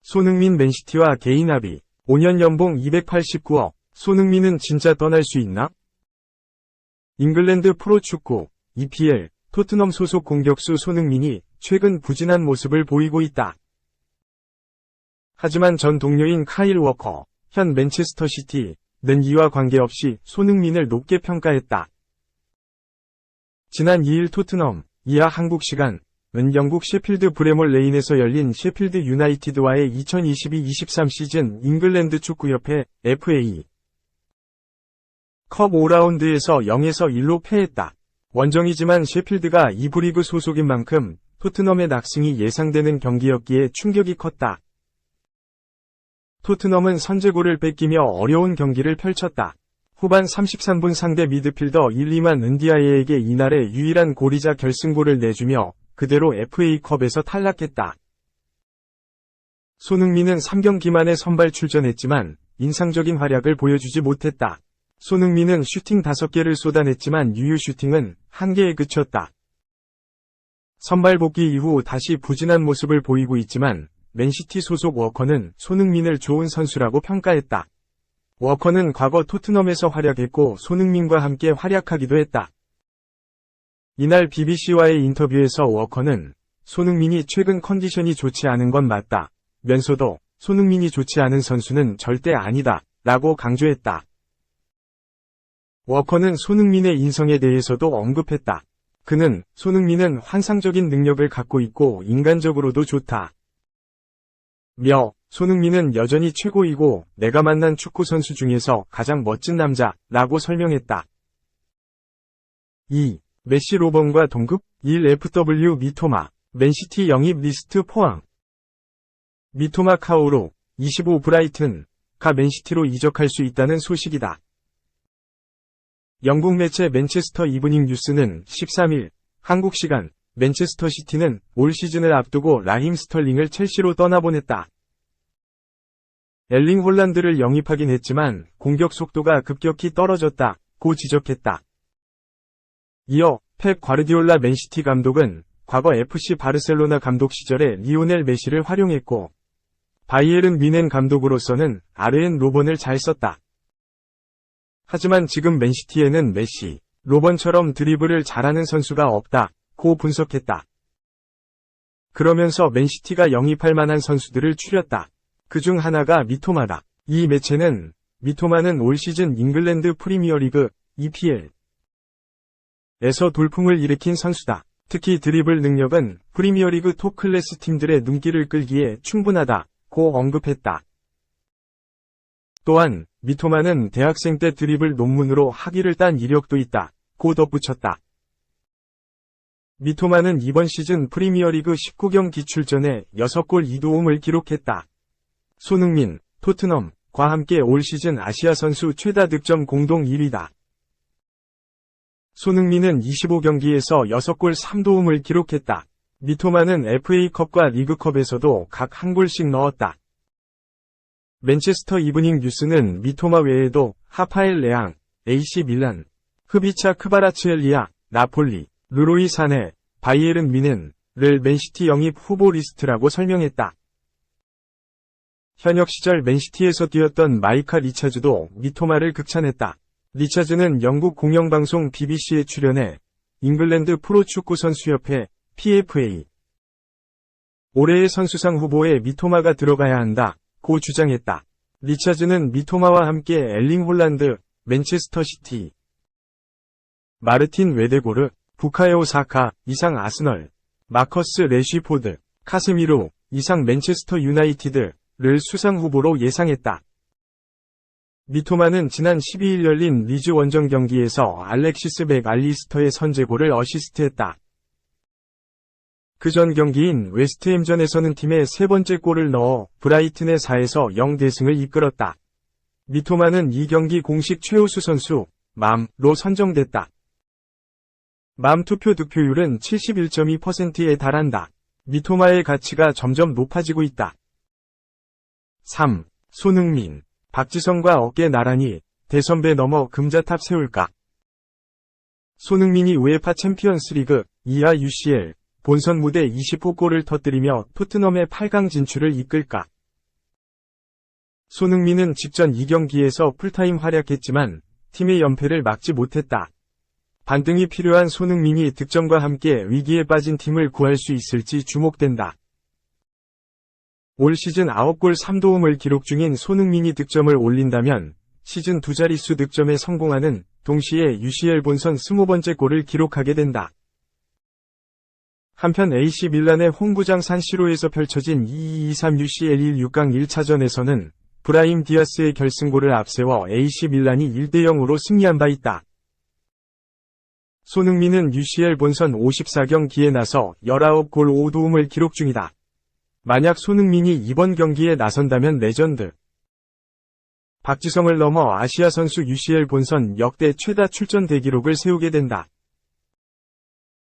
손흥민 맨시티와 개인 합의, 5년 연봉 289억, 손흥민은 진짜 떠날 수 있나? 잉글랜드 프로축구, EPL, 토트넘 소속 공격수 손흥민이 최근 부진한 모습을 보이고 있다. 하지만 전 동료인 카일 워커, 현 맨체스터 시티는 이와 관계없이 손흥민을 높게 평가했다. 지난 2일 토트넘, 이하 한국 시간, 은 영국 셰필드 브레몰 레인에서 열린 셰필드 유나이티드와의 2022-23 시즌 잉글랜드 축구협회 FA 컵 5라운드에서 0에서 1로 패했다. 원정이지만 셰필드가 2부 리그 소속인 만큼 토트넘의 낙승이 예상되는 경기였기에 충격이 컸다. 토트넘은 선제골을 뺏기며 어려운 경기를 펼쳤다. 후반 33분 상대 미드필더 일리만 은디아예에게 이날의 유일한 골이자 결승골을 내주며 그대로 FA컵에서 탈락했다. 손흥민은 3경기 만에 선발 출전했지만 인상적인 활약을 보여주지 못했다. 손흥민은 슈팅 5개를 쏟아냈지만 유효 슈팅은 1개에 그쳤다. 선발 복귀 이후 다시 부진한 모습을 보이고 있지만 맨시티 소속 워커는 손흥민을 좋은 선수라고 평가했다. 워커는 과거 토트넘에서 활약했고 손흥민과 함께 활약하기도 했다. 이날 BBC와의 인터뷰에서 워커는 손흥민이 최근 컨디션이 좋지 않은 건 맞다. 면서도 손흥민이 좋지 않은 선수는 절대 아니다. 라고 강조했다. 워커는 손흥민의 인성에 대해서도 언급했다. 그는 손흥민은 환상적인 능력을 갖고 있고 인간적으로도 좋다. 손흥민은 여전히 최고이고 내가 만난 축구 선수 중에서 가장 멋진 남자. 라고 설명했다. 2. 메시 로번과 동급 1. FW 미토마 맨시티 영입 리스트 포함 미토마 카오루 25 브라이튼가 맨시티로 이적할 수 있다는 소식이다. 영국 매체 맨체스터 이브닝 뉴스는 13일 한국 시간 맨체스터 시티는 올 시즌을 앞두고 라힘 스털링을 첼시로 떠나보냈다. 엘링 홀란드를 영입하긴 했지만 공격 속도가 급격히 떨어졌다고 지적했다. 이어 펩 과르디올라 맨시티 감독은 과거 FC 바르셀로나 감독 시절에 리오넬 메시를 활용했고 바이에른 뮌헨 감독으로서는 아르엔 로번을 잘 썼다. 하지만 지금 맨시티에는 메시, 로번처럼 드리블을 잘하는 선수가 없다고 분석했다. 그러면서 맨시티가 영입할 만한 선수들을 추렸다. 그중 하나가 미토마다. 이 매체는 미토마는 올 시즌 잉글랜드 프리미어리그 EPL 에서 돌풍을 일으킨 선수다. 특히 드리블 능력은 프리미어리그 톱 클래스 팀들의 눈길을 끌기에 충분하다고 언급했다. 또한 미토마는 대학생 때 드리블 논문으로 학위를 딴 이력도 있다고 덧붙였다. 미토마는 이번 시즌 프리미어리그 19경기 출전에 6골 2도움을 기록했다. 손흥민, 토트넘과 함께 올 시즌 아시아 선수 최다 득점 공동 1위다. 손흥민은 25경기에서 6골 3도움을 기록했다. 미토마는 FA컵과 리그컵에서도 각 1골씩 넣었다. 맨체스터 이브닝 뉴스는 미토마 외에도 하파엘 레앙, AC 밀란, 흐비차 크바라츠엘리아, 나폴리, 르로이 사네, 바이에른 뮌헨을 맨시티 영입 후보 리스트라고 설명했다. 현역 시절 맨시티에서 뛰었던 마이카 리차즈도 미토마를 극찬했다. 리차즈는 영국 공영방송 BBC에 출연해 잉글랜드 프로축구 선수협회 PFA 올해의 선수상 후보에 미토마가 들어가야 한다고 주장했다. 리차즈는 미토마와 함께 엘링 홀란드, 맨체스터 시티, 마르틴 웨데고르, 부카요 사카 이상 아스널, 마커스 레쉬포드, 카세미로 이상 맨체스터 유나이티드를 수상 후보로 예상했다. 미토마는 지난 12일 열린 리즈 원정 경기에서 알렉시스 맥알리스터의 선제골을 어시스트했다. 그 전 경기인 웨스트햄전에서는 팀의 3번째 골을 넣어 브라이튼의 4에서 0 대승을 이끌었다. 미토마는 이 경기 공식 최우수 선수, 맘로 선정됐다. 맘 투표 득표율은 71.2%에 달한다. 미토마의 가치가 점점 높아지고 있다. 3. 손흥민 박지성과 어깨 나란히 대선배 넘어 금자탑 세울까? 손흥민이 우에파 챔피언스리그 이하 UCL 본선 무대 20호 골을 터뜨리며 토트넘의 8강 진출을 이끌까? 손흥민은 직전 2경기에서 풀타임 활약했지만 팀의 연패를 막지 못했다. 반등이 필요한 손흥민이 득점과 함께 위기에 빠진 팀을 구할 수 있을지 주목된다. 올 시즌 9골 3도움을 기록 중인 손흥민이 득점을 올린다면 시즌 두 자릿수 득점에 성공하는 동시에 UCL 본선 20번째 골을 기록하게 된다. 한편 AC 밀란의 홈구장 산시로에서 펼쳐진 2023 UCL 16강 1차전에서는 브라임 디아스의 결승골을 앞세워 AC 밀란이 1대0으로 승리한 바 있다. 손흥민은 UCL 본선 54경기에 나서 19골 5도움을 기록 중이다. 만약 손흥민이 이번 경기에 나선다면 레전드 박지성을 넘어 아시아 선수 UCL 본선 역대 최다 출전 대기록을 세우게 된다.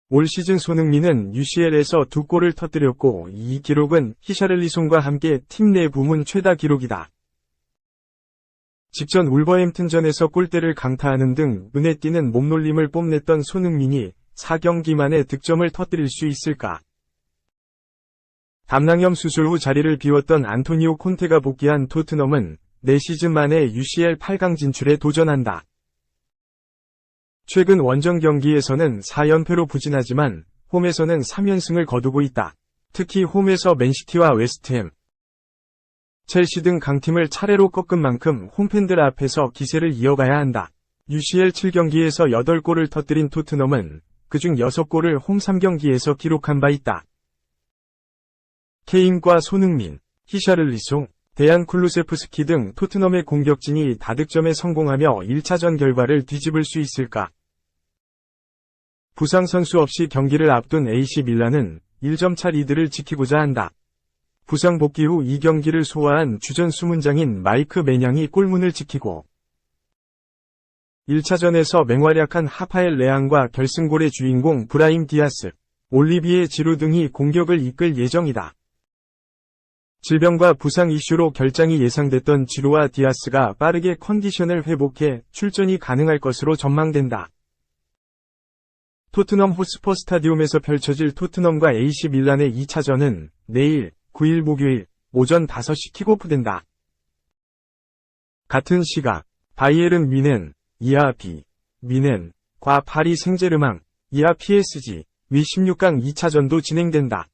올 시즌 손흥민은 UCL에서 2골을 터뜨렸고 이 기록은 히샤를리송과 함께 팀 내 부문 최다 기록이다. 직전 울버햄튼전에서 골대를 강타하는 등 눈에 띄는 몸놀림을 뽐냈던 손흥민이 4경기 만에 득점을 터뜨릴 수 있을까? 담낭염 수술 후 자리를 비웠던 안토니오 콘테가 복귀한 토트넘은 4시즌 만에 UCL 8강 진출에 도전한다. 최근 원정 경기에서는 4연패로 부진하지만 홈에서는 3연승을 거두고 있다. 특히 홈에서 맨시티와 웨스트햄, 첼시 등 강팀을 차례로 꺾은 만큼 홈팬들 앞에서 기세를 이어가야 한다. UCL 7경기에서 8골을 터뜨린 토트넘은 그중 6골을 홈 3경기에서 기록한 바 있다. 케인과 손흥민, 히샤를리송, 데얀 쿨루세프스키 등 토트넘의 공격진이 다득점에 성공하며 1차전 결과를 뒤집을 수 있을까? 부상 선수 없이 경기를 앞둔 AC 밀란은 1점차 리드를 지키고자 한다. 부상 복귀 후 2경기를 소화한 주전 수문장인 마이크 매냥이 골문을 지키고 1차전에서 맹활약한 하파엘 레앙과 결승골의 주인공 브라임 디아스, 올리비에 지루 등이 공격을 이끌 예정이다. 질병과 부상 이슈로 결장이 예상됐던 지루와 디아스가 빠르게 컨디션을 회복해 출전이 가능할 것으로 전망된다. 토트넘 호스퍼 스타디움에서 펼쳐질 토트넘과 AC 밀란의 2차전은 내일 9일 목요일 오전 5시 킥오프된다. 같은 시각 바이에른 뮌헨 이하 B, 뮌헨과 파리 생제르맹 이하 PSG 위 16강 2차전도 진행된다.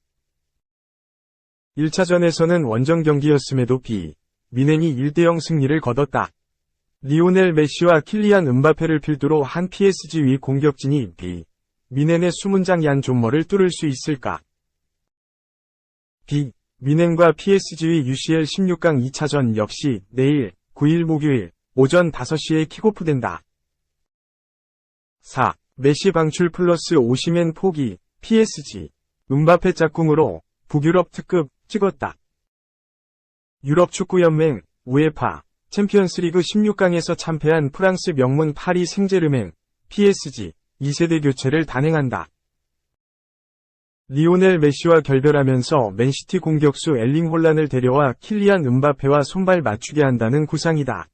1차전에서는 원정 경기였음에도 뮌헨이 1대0 승리를 거뒀다. 리오넬 메시와 킬리안 음바페를 필두로 한 PSG 위 공격진이 뮌헨의 수문장 얀 존머를 뚫을 수 있을까? 뮌헨과 PSG 위 UCL 16강 2차전 역시 내일 9일 목요일 오전 5시에 킥오프된다. 4. 메시 방출 플러스 오시멘 포기, PSG, 음바페 짝꿍으로 북유럽 특급 찍었다. 유럽축구연맹, 우에파, 챔피언스리그 16강에서 참패한 프랑스 명문 파리 생제르맹, PSG, 2세대 교체를 단행한다. 리오넬 메시와 결별하면서 맨시티 공격수 엘링 홀란을 데려와 킬리안 음바페와 손발 맞추게 한다는 구상이다.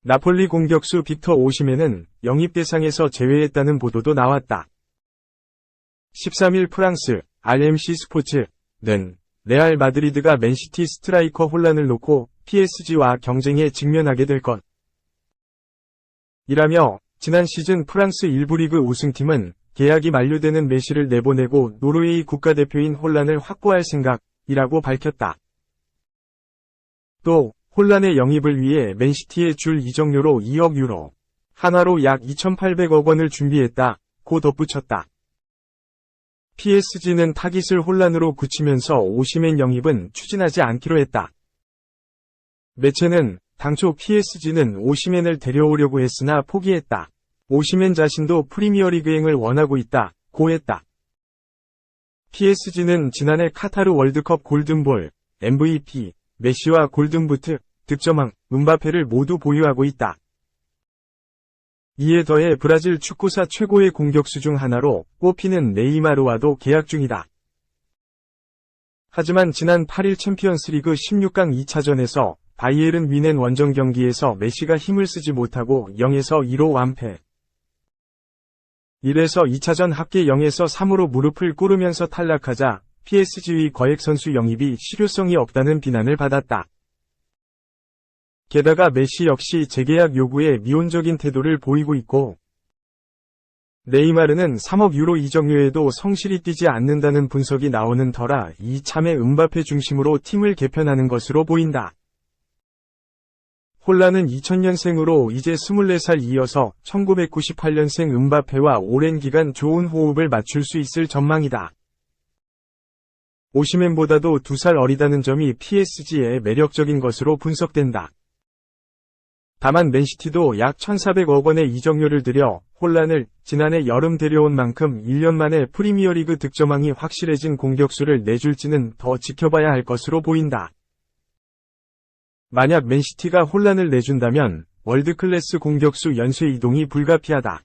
나폴리 공격수 빅터 오시멘은 영입 대상에서 제외했다는 보도도 나왔다. 13일 프랑스 RMC 스포츠는 레알 마드리드가 맨시티 스트라이커 홀란을 놓고 PSG와 경쟁에 직면하게 될 것이라며 지난 시즌 프랑스 1부 리그 우승팀은 계약이 만료되는 메시를 내보내고 노르웨이 국가대표인 홀란을 확보할 생각이라고 밝혔다. 또 홀란의 영입을 위해 맨시티에 줄 이적료로 2억 유로, 하나로 약 2,800억 원을 준비했다고 덧붙였다. PSG는 타깃을 홀란으로 굳히면서 오시멘 영입은 추진하지 않기로 했다. 매체는 당초 PSG는 오시멘을 데려오려고 했으나 포기했다. 오시멘 자신도 프리미어리그행을 원하고 있다고 했다. PSG는 지난해 카타르 월드컵 골든볼, MVP, 메시와 골든부트, 득점왕, 음바페를 모두 보유하고 있다. 이에 더해 브라질 축구사 최고의 공격수 중 하나로 꼽히는 네이마르와도 계약 중이다. 하지만 지난 8일 챔피언스리그 16강 2차전에서 바이에른 뮌헨 원정 경기에서 메시가 힘을 쓰지 못하고 0-2로 완패. 1에서 2차전 합계 0에서 3으로 무릎을 꿇으면서 탈락하자 PSG의 거액 선수 영입이 실효성이 없다는 비난을 받았다. 게다가 메시 역시 재계약 요구에 미온적인 태도를 보이고 있고, 네이마르는 3억 유로 이적료에도 성실히 뛰지 않는다는 분석이 나오는 터라 이참에 음바페 중심으로 팀을 개편하는 것으로 보인다. 홀란은 2000년생으로 이제 24살 이어서 1998년생 음바페와 오랜 기간 좋은 호흡을 맞출 수 있을 전망이다. 오시멘보다도 2살 어리다는 점이 PSG의 매력적인 것으로 분석된다. 다만 맨시티도 약 1,400억 원의 이적료를 들여 홀란을 지난해 여름 데려온 만큼 1년 만에 프리미어리그 득점왕이 확실해진 공격수를 내줄지는 더 지켜봐야 할 것으로 보인다. 만약 맨시티가 홀란을 내준다면 월드클래스 공격수 연쇄 이동이 불가피하다.